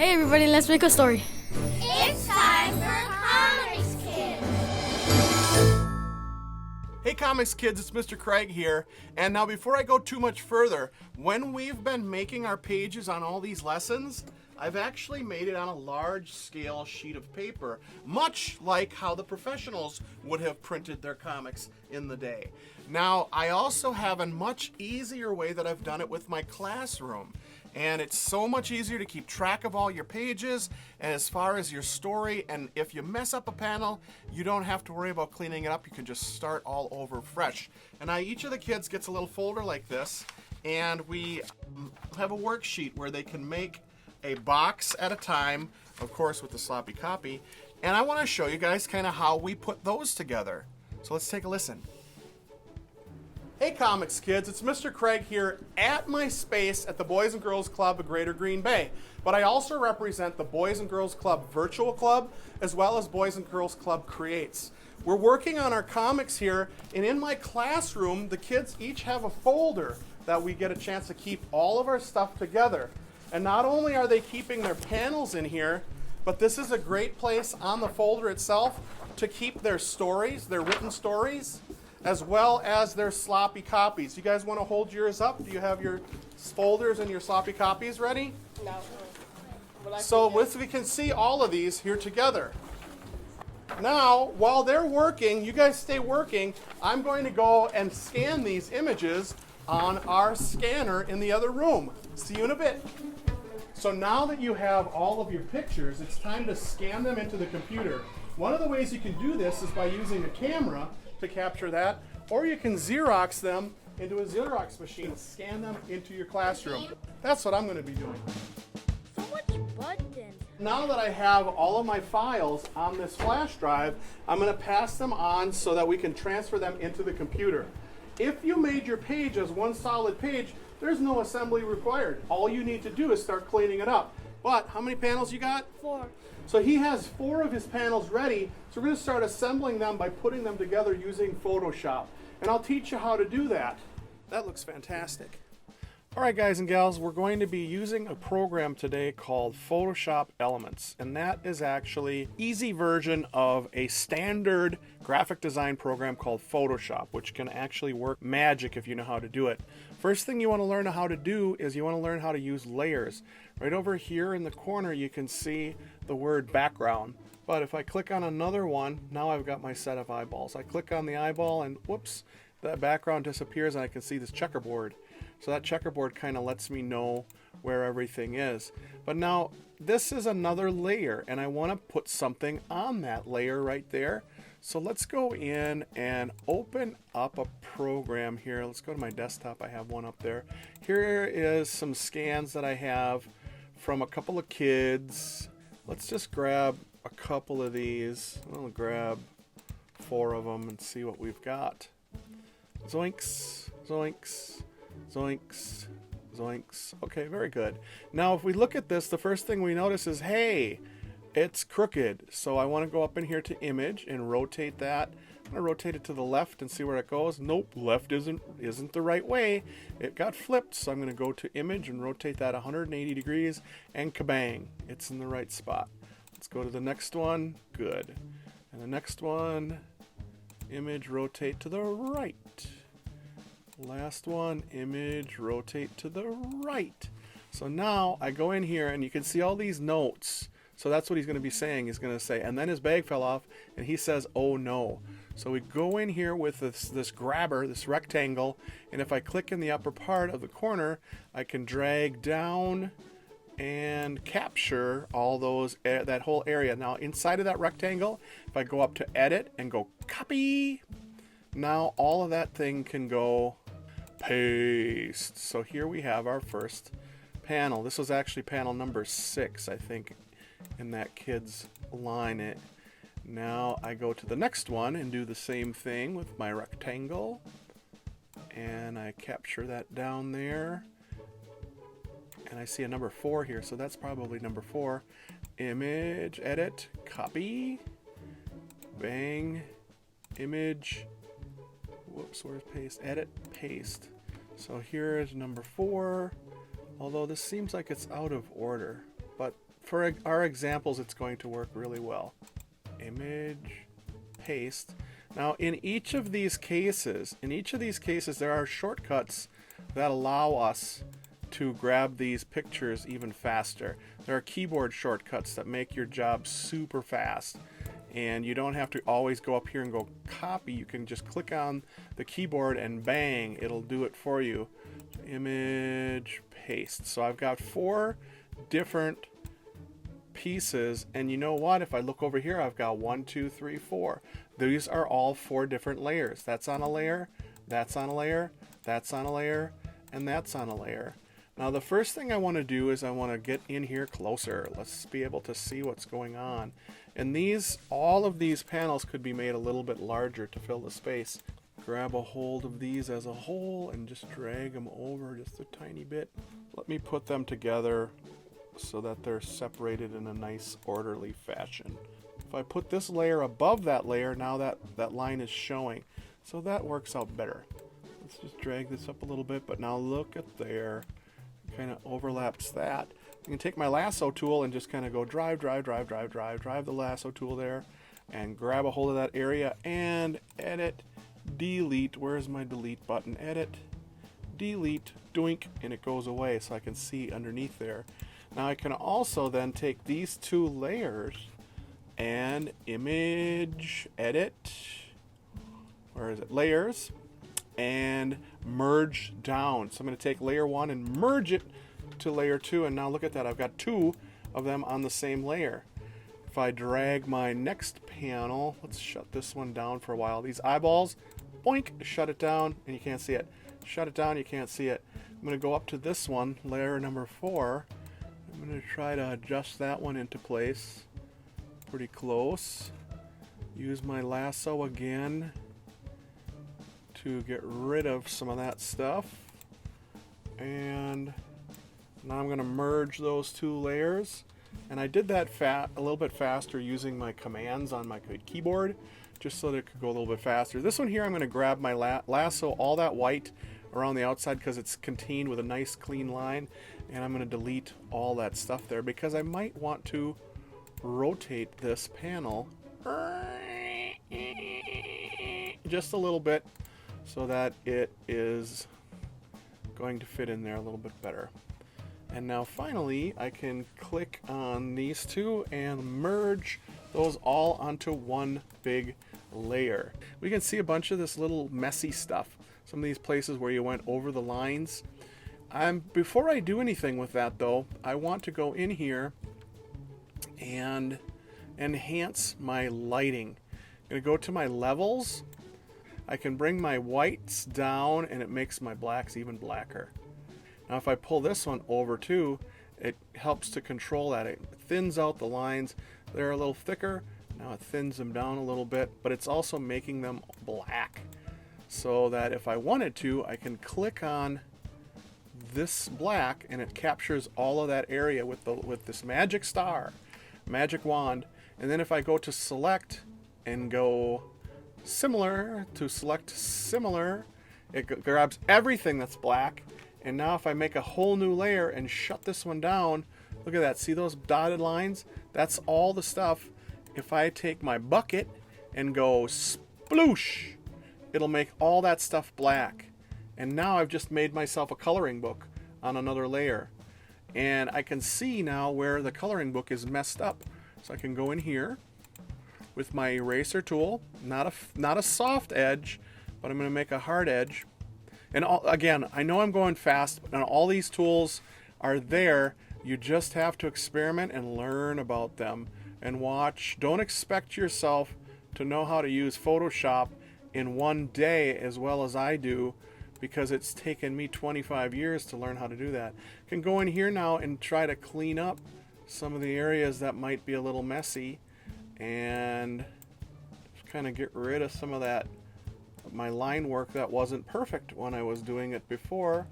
Hey everybody, let's make a story. It's time for Comics Kids! Hey Comics Kids, it's Mr. Craig here. And now before I go too much further, when we've been making our pages on all these lessons, I've actually made it on a large scale sheet of paper, much like how the professionals would have printed their comics in the day. Now, I also have a much easier way that I've done it with my classroom. And it's so much easier to keep track of all your pages and as far as your story. And if you mess up a panel, you don't have to worry about cleaning it up. You can just start all over fresh. And now each of the kids gets a little folder like this, and we have a worksheet where they can make a box at a time, of course with the sloppy copy. And I want to show you guys kind of how we put those together. So let's take a listen. Hey Comics Kids, it's Mr. Craig here at my space at the Boys and Girls Club of Greater Green Bay. But I also represent the Boys and Girls Club Virtual Club as well as Boys and Girls Club Creates. We're working on our comics here, and in my classroom, the kids each have a folder that we get a chance to keep all of our stuff together. And not only are they keeping their panels in here, but this is a great place on the folder itself to keep their stories, their written stories, as well as their sloppy copies. You guys want to hold yours up? Do you have your folders and your sloppy copies ready? No. So we can see all of these here together. Now, while they're working, you guys stay working, I'm going to go and scan these images on our scanner in the other room. See you in a bit. So now that you have all of your pictures, it's time to scan them into the computer. One of the ways you can do this is by using a camera to capture that, or you can Xerox them into a Xerox machine and scan them into your classroom. That's what I'm going to be doing. So much buttons. Now that I have all of my files on this flash drive, I'm going to pass them on so that we can transfer them into the computer. If you made your page as one solid page, there's no assembly required. All you need to do is start cleaning it up. But how many panels you got? 4. So he has 4 of his panels ready, so we're going to start assembling them by putting them together using Photoshop. And I'll teach you how to do that. That looks fantastic. All right, guys and gals, we're going to be using a program today called Photoshop Elements. And that is actually an easy version of a standard graphic design program called Photoshop, which can actually work magic if you know how to do it. First thing you want to learn how to do is you want to learn how to use layers. Right over here in the corner, you can see the word background. But if I click on another one, now I've got my set of eyeballs. I click on the eyeball and whoops, that background disappears and I can see this checkerboard. So that checkerboard kind of lets me know where everything is. But now this is another layer and I want to put something on that layer right there. So let's go in and open up a program here. Let's go to my desktop. I have one up there. Here is some scans that I have from a couple of kids. Let's just grab a couple of these. I'll grab 4 of them and see what we've got. Zoinks, zoinks, zoinks, zoinks. Okay, very good. Now if we look at this, the first thing we notice is, hey, it's crooked. So I want to go up in here to image and rotate that. I'm going to rotate it to the left and see where it goes. Nope, left isn't the right way. It got flipped. So I'm going to go to image and rotate that 180 degrees and kabang, it's in the right spot. Let's go to the next one. Good. And the next one, image, rotate to the right. Last one, image, rotate to the right. So now I go in here and you can see all these notes. So that's what he's going to be saying. He's going to say, and then his bag fell off, and he says, oh no. So we go in here with this grabber, this rectangle, and if I click in the upper part of the corner, I can drag down and capture all those, that whole area. Now inside of that rectangle, if I go up to edit and go copy, now all of that thing can go paste. So here we have our first panel. This was actually panel number 6, I think, in that kid's line. Now I go to the next one and do the same thing with my rectangle, and I capture that down there, and I see a number 4 here, so that's probably number 4. Image, edit, copy, bang, image, whoops, where's paste? Edit, paste. So here is number 4, although this seems like it's out of order, but for our examples, it's going to work really well. Image, paste. Now, in each of these cases, there are shortcuts that allow us to grab these pictures even faster. There are keyboard shortcuts that make your job super fast. And you don't have to always go up here and go copy. You can just click on the keyboard and bang, it'll do it for you. Image, paste. So I've got 4 different pieces, and you know what? If I look over here, I've got 1, 2, 3, 4. These are all 4 different layers. That's on a layer, that's on a layer, that's on a layer, and that's on a layer. Now the first thing I want to do is I want to get in here closer. Let's be able to see what's going on. And all of these panels could be made a little bit larger to fill the space. Grab a hold of these as a whole and just drag them over just a tiny bit. Let me put them together so that they're separated in a nice orderly fashion. If I put this layer above that layer, now that line is showing. So that works out better. Let's just drag this up a little bit, but now look at there. Kind of overlaps that. I can take my lasso tool and just kind of go drive the lasso tool there and grab a hold of that area and edit, delete. Where's my delete button? Edit, delete, doink, and it goes away so I can see underneath there. Now I can also then take these 2 layers and image, edit, where is it? Layers, and merge down. So I'm going to take layer 1 and merge it to layer 2, and now look at that, I've got 2 of them on the same layer. If I drag my next panel, let's shut this one down for a while. These eyeballs, boink, shut it down, and you can't see it. Shut it down, you can't see it. I'm going to go up to this one, layer number 4. I'm going to try to adjust that one into place. Pretty close. Use my lasso again to get rid of some of that stuff. And now I'm going to merge those 2 layers. And I did that a little bit faster using my commands on my keyboard, just so that it could go a little bit faster. This one here, I'm going to grab my lasso, all that white around the outside because it's contained with a nice clean line. And I'm going to delete all that stuff there because I might want to rotate this panel just a little bit so that it is going to fit in there a little bit better. And now finally I can click on these 2 and merge those all onto one big layer. We can see a bunch of this little messy stuff, some of these places where you went over the lines. Before I do anything with that though, I want to go in here and enhance my lighting. I'm going to go to my levels. I can bring my whites down and it makes my blacks even blacker. Now if I pull this one over too, it helps to control that. It thins out the lines. They're a little thicker. Now it thins them down a little bit, but it's also making them black. So that if I wanted to, I can click on this black and it captures all of that area with this magic star, magic wand. And then if I go to select and go similar to select similar, it grabs everything that's black. And now if I make a whole new layer and shut this one down, look at that, see those dotted lines? That's all the stuff. If I take my bucket and go sploosh, it'll make all that stuff black. And now I've just made myself a coloring book on another layer. And I can see now where the coloring book is messed up. So I can go in here with my eraser tool, not a soft edge, but I'm going to make a hard edge. And again, I know I'm going fast, but all these tools are there. You just have to experiment and learn about them and watch. Don't expect yourself to know how to use Photoshop in one day as well as I do, because it's taken me 25 years to learn how to do that. I can go in here now and try to clean up some of the areas that might be a little messy and just kind of get rid of some of that, my line work that wasn't perfect when I was doing it before.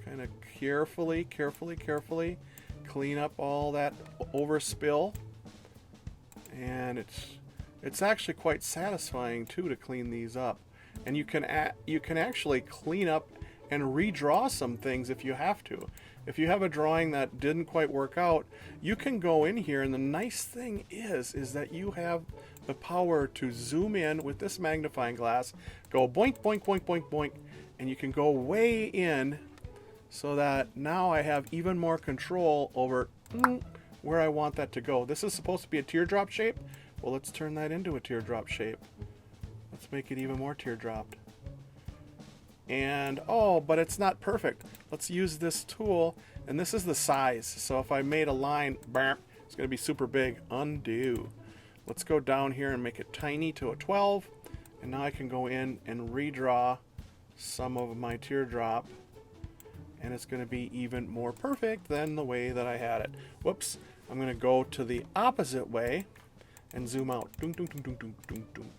Kind of carefully clean up all that overspill. And it's actually quite satisfying too to clean these up. And you can actually clean up and redraw some things if you have to. If you have a drawing that didn't quite work out, you can go in here, and the nice thing is that you have the power to zoom in with this magnifying glass, go boink, boink, boink, boink, boink, and you can go way in so that now I have even more control over where I want that to go. This is supposed to be a teardrop shape. Well, let's turn that into a teardrop shape. Let's make it even more teardropped. And, oh, but it's not perfect. Let's use this tool, and this is the size. So if I made a line, it's going to be super big. Undo. Let's go down here and make it tiny to a 12. And now I can go in and redraw some of my teardrop. And it's going to be even more perfect than the way that I had it. Whoops. I'm going to go to the opposite way and zoom out. Doom, doom, doom, doom, doom, doom, doom.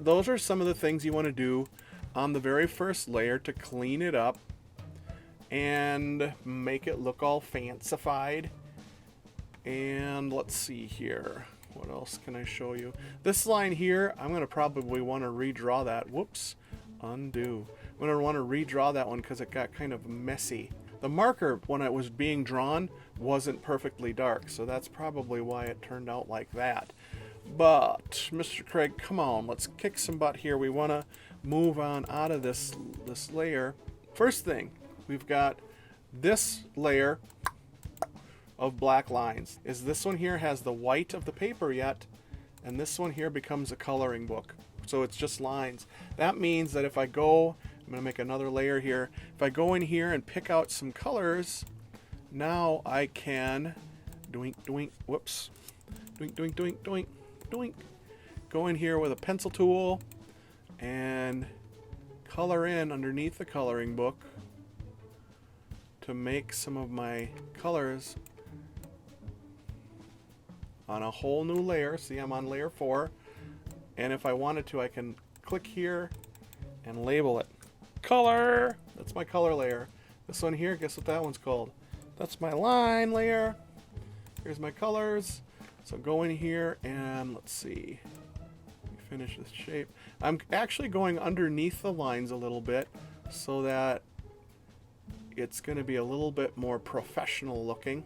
Those are some of the things you want to do on the very first layer to clean it up and make it look all fancified. And let's see here. What else can I show you? This line here, I'm going to probably want to redraw that. Whoops. Undo. I'm going to want to redraw that one because it got kind of messy. The marker, when it was being drawn, wasn't perfectly dark, so that's probably why it turned out like that. But, Mr. Craig, come on, let's kick some butt here. We want to move on out of this layer. First thing, we've got this layer of black lines. This one here has the white of the paper yet, and this one here becomes a coloring book. So it's just lines. That means that if I go, I'm going to make another layer here. If I go in here and pick out some colors, now I can doink, doink, whoops, doink, doink, doink, doink, doink. Go in here with a pencil tool and color in underneath the coloring book to make some of my colors on a whole new layer. See, I'm on layer 4. And if I wanted to, I can click here and label it. Color! That's my color layer. This one here, guess what that one's called? That's my line layer. Here's my colors. So go in here and let's see. Finish this shape. I'm actually going underneath the lines a little bit so that it's going to be a little bit more professional looking.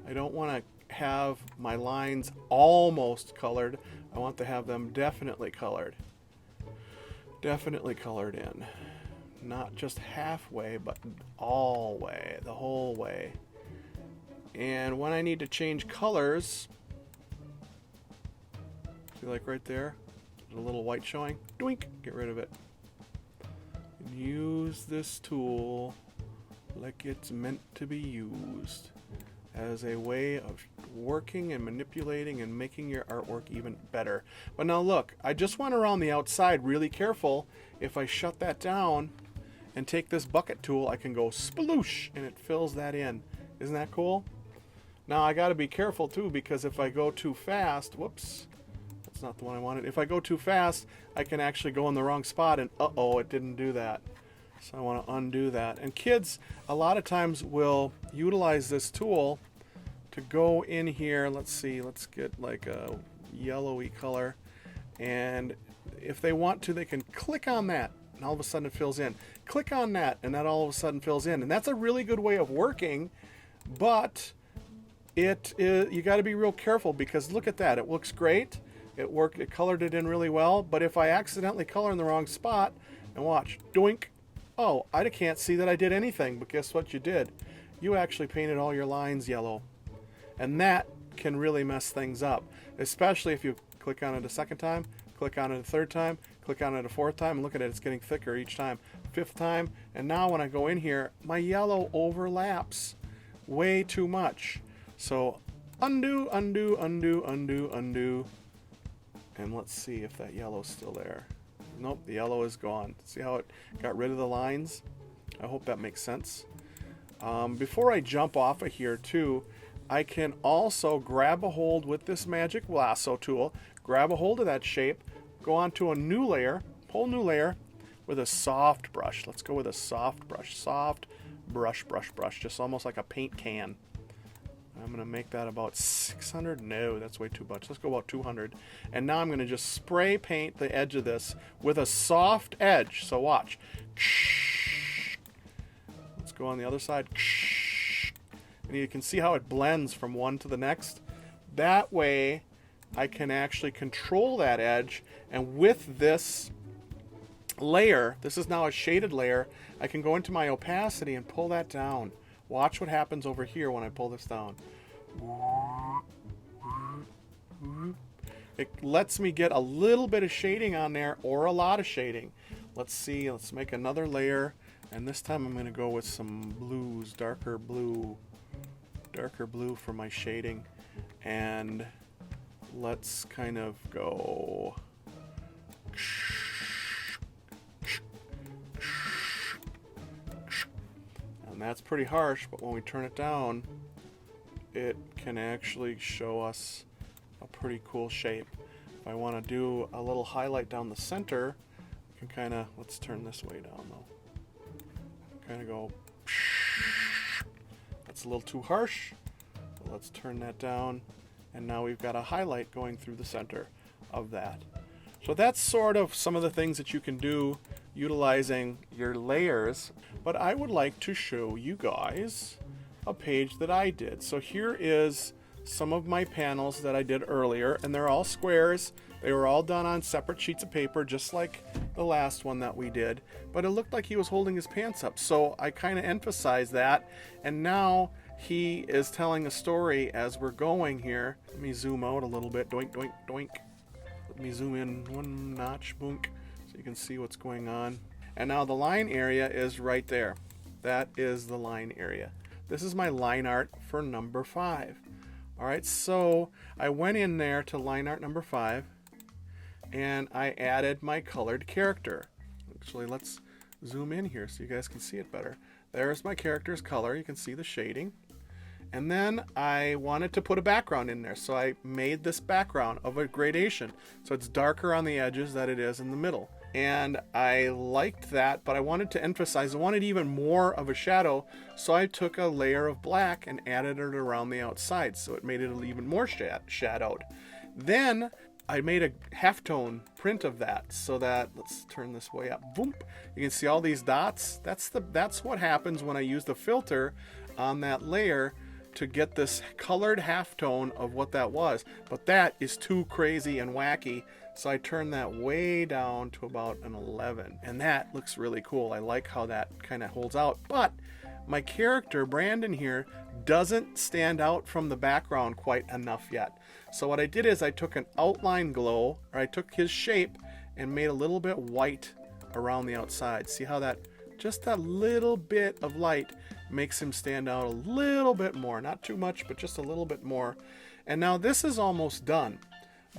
I don't want to have my lines almost colored. I want to have them definitely colored. Definitely colored in. Not just halfway, but all way, the whole way. And when I need to change colors, see, like right there, there's a little white showing. Doink! Get rid of it. And use this tool like it's meant to be used as a way of working and manipulating and making your artwork even better. But now look, I just went around the outside really careful. If I shut that down and take this bucket tool, I can go sploosh and it fills that in. Isn't that cool? Now I got to be careful too, because if I go too fast, whoops, that's not the one I wanted. If I go too fast, I can actually go in the wrong spot and uh-oh, it didn't do that. So I want to undo that. And kids a lot of times will utilize this tool to go in here. Let's see, let's get like a yellowy color. And if they want to, they can click on that and all of a sudden it fills in. Click on that and that all of a sudden fills in. And that's a really good way of working, but you got to be real careful because look at that. It looks great. It worked. It colored it in really well. But if I accidentally color in the wrong spot and watch, doink, oh, I can't see that I did anything, but guess what you did? You actually painted all your lines yellow. And that can really mess things up, especially if you click on it a second time, click on it a third time, click on it a fourth time, and look at it, it's getting thicker each time. Fifth time, and now when I go in here, my yellow overlaps way too much. So undo, undo, undo, undo, undo, and let's see if that yellow's still there. Nope, the yellow is gone. See how it got rid of the lines? I hope that makes sense. Before I jump off of here too, I can also grab a hold with this magic lasso tool, grab a hold of that shape, go onto a new layer, whole new layer, with a soft brush. Let's go with a soft brush. Soft brush, brush, brush, just almost like a paint can. I'm going to make that about 600. No, that's way too much. Let's go about 200. And now I'm going to just spray paint the edge of this with a soft edge. So watch. Let's go on the other side. And you can see how it blends from one to the next. That way I can actually control that edge, and with this layer, this is now a shaded layer, I can go into my opacity and pull that down. Watch what happens over here when I pull this down. It lets me get a little bit of shading on there or a lot of shading. Let's see, let's make another layer, and this time I'm going to go with some blues, darker blue for my shading. And let's kind of go and that's pretty harsh, but when we turn it down, it can actually show us a pretty cool shape. If I want to do a little highlight down the center, I can kind of, let's turn this way down though, kind of go, that's a little too harsh. Let's turn that down, and now we've got a highlight going through the center of that. So that's sort of some of the things that you can do utilizing your layers, but I would like to show you guys a page that I did. So here is some of my panels that I did earlier, and they're all squares. They were all done on separate sheets of paper, just like the last one that we did, but it looked like he was holding his pants up, so I kind of emphasized that, and now he is telling a story as we're going here. Let me zoom out a little bit. Doink, doink, doink. Let me zoom in one notch. Boink. So you can see what's going on. And now the line area is right there. That is the line area. This is my line art for number 5. All right, so I went in there to line art number 5, and I added my colored character. Actually, let's zoom in here so you guys can see it better. There's my character's color. You can see the shading. And then I wanted to put a background in there, so I made this background of a gradation. So it's darker on the edges than it is in the middle. And I liked that, but I wanted to emphasize, I wanted even more of a shadow, so I took a layer of black and added it around the outside, so it made it even more shadowed. Then I made a halftone print of that, so that, let's turn this way up, boom, you can see all these dots. That's what happens when I use the filter on that layer to get this colored halftone of what that was. But that is too crazy and wacky, so I turned that way down to about an 11, and that looks really cool. I like how that kind of holds out, but my character Brandon here doesn't stand out from the background quite enough yet. So what I did is I took an outline glow, or I took his shape and made a little bit white around the outside. See how that, just that little bit of light makes him stand out a little bit more. Not too much, but just a little bit more. And now this is almost done,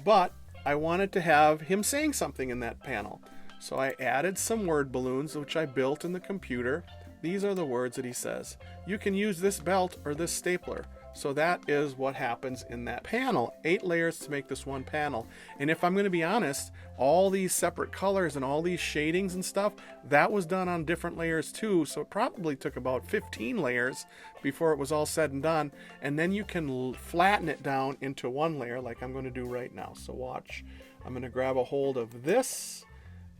but I wanted to have him saying something in that panel. So I added some word balloons, which I built in the computer. These are the words that he says. You can use this belt or this stapler. So that is what happens in that panel. 8 layers to make this one panel. And if I'm going to be honest, all these separate colors and all these shadings and stuff, that was done on different layers too. So it probably took about 15 layers before it was all said and done. And then you can flatten it down into one layer like I'm going to do right now. So watch. I'm going to grab a hold of this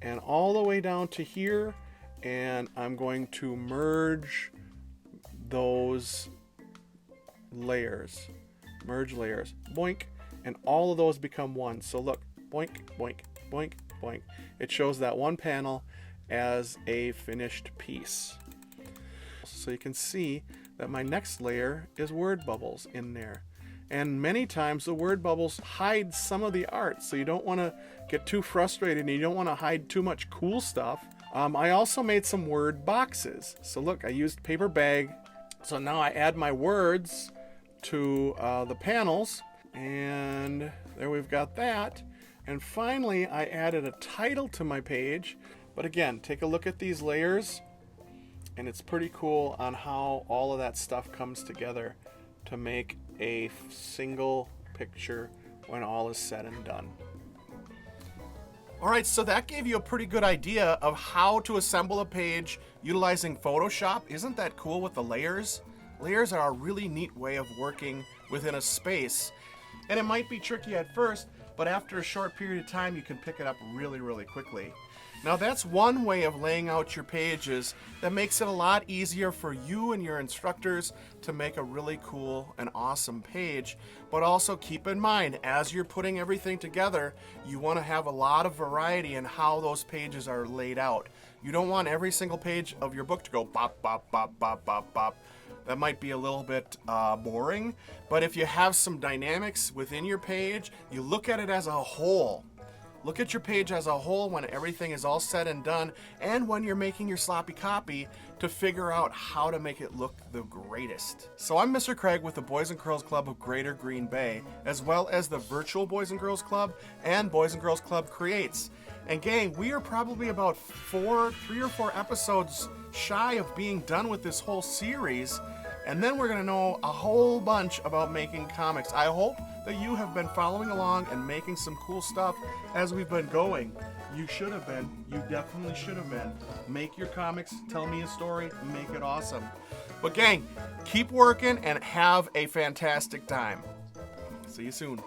and all the way down to here. And I'm going to merge those layers, merge layers, boink, and all of those become one. So look, boink, boink, boink, boink. It shows that one panel as a finished piece. So you can see that my next layer is word bubbles in there. And many times the word bubbles hide some of the art, so you don't want to get too frustrated and you don't want to hide too much cool stuff. I also made some word boxes. So look, I used paper bag. So now I add my words to the panels, and there we've got that. And finally I added a title to my page. But again, take a look at these layers, and it's pretty cool on how all of that stuff comes together to make a single picture when all is said and done. Alright, so that gave you a pretty good idea of how to assemble a page utilizing Photoshop. Isn't that cool with the layers? Layers are a really neat way of working within a space. And it might be tricky at first, but after a short period of time, you can pick it up really, really quickly. Now that's one way of laying out your pages that makes it a lot easier for you and your instructors to make a really cool and awesome page. But also keep in mind, as you're putting everything together, you want to have a lot of variety in how those pages are laid out. You don't want every single page of your book to go bop, bop, bop, bop, bop, bop. That might be a little bit boring, but if you have some dynamics within your page, you look at it as a whole. Look at your page as a whole when everything is all said and done, and when you're making your sloppy copy to figure out how to make it look the greatest. So I'm Mr. Craig with the Boys and Girls Club of Greater Green Bay, as well as the virtual Boys and Girls Club and Boys and Girls Club Creates. And gang, we are probably about 3 or 4 episodes shy of being done with this whole series, and then we're going to know a whole bunch about making comics. I hope that you have been following along and making some cool stuff as we've been going. You should have been. You definitely should have been. Make your comics, tell me a story, make it awesome. But gang, keep working and have a fantastic time. See you soon.